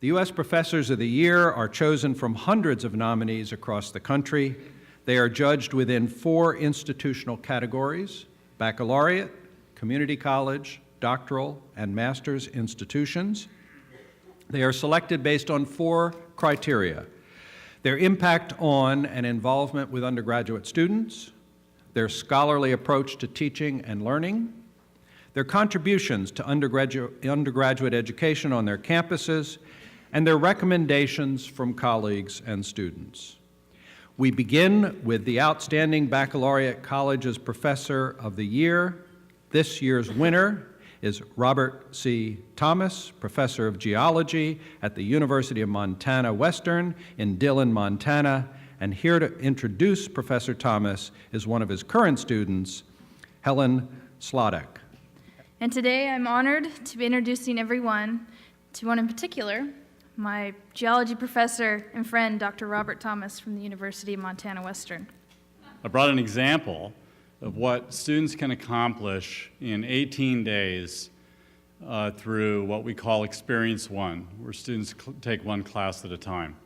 The U.S. Professors of the Year are chosen from hundreds of nominees across the country. They are judged within 4 institutional categories: baccalaureate, community college, doctoral, and master's institutions. They are selected based on 4 criteria: their impact on and involvement with undergraduate students, their scholarly approach to teaching and learning, their contributions to undergraduate education on their campuses, and their recommendations from colleagues and students. We begin with the outstanding Baccalaureate Colleges Professor of the Year. This year's winner is Robert C. Thomas, Professor of Geology at the University of Montana Western in Dillon, Montana. And here to introduce Professor Thomas is one of his current students, Helen Sladek. And today I'm honored to be introducing everyone to one in particular, my geology professor and friend, Dr. Robert Thomas from the University of Montana Western. I brought an example of what students can accomplish in 18 days through what we call Experience One, where students take one class at a time.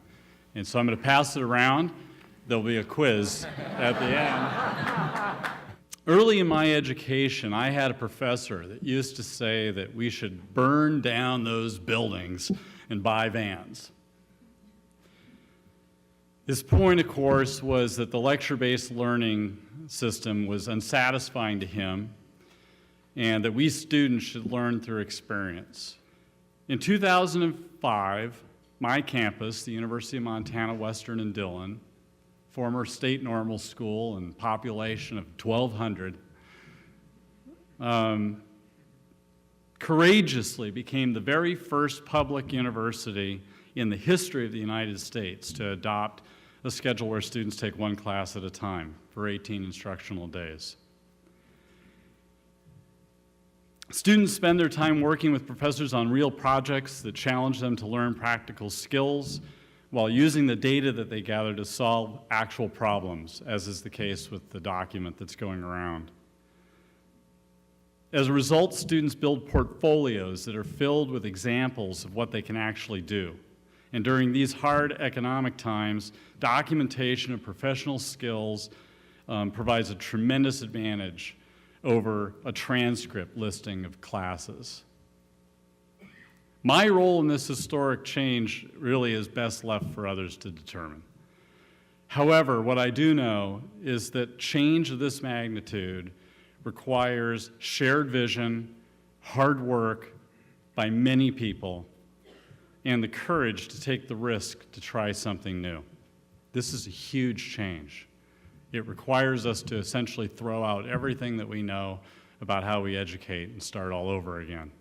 And so I'm going to pass it around. There'll be a quiz at the end. Early in my education, I had a professor that used to say that we should burn down those buildings and buy vans. His point, of course, was that the lecture-based learning system was unsatisfying to him and that we students should learn through experience. In 2005, my campus, the University of Montana Western in Dillon, former state normal school and population of 1,200, courageously became the very first public university in the history of the United States to adopt a schedule where students take one class at a time for 18 instructional days. Students spend their time working with professors on real projects that challenge them to learn practical skills while using the data that they gather to solve actual problems, as is the case with the document that's going around. As a result, students build portfolios that are filled with examples of what they can actually do. And during these hard economic times, documentation of professional skills provides a tremendous advantage over a transcript listing of classes. My role in this historic change really is best left for others to determine. However, what I do know is that change of this magnitude requires shared vision, hard work by many people, and the courage to take the risk to try something new. This is a huge change. It requires us to essentially throw out everything that we know about how we educate and start all over again.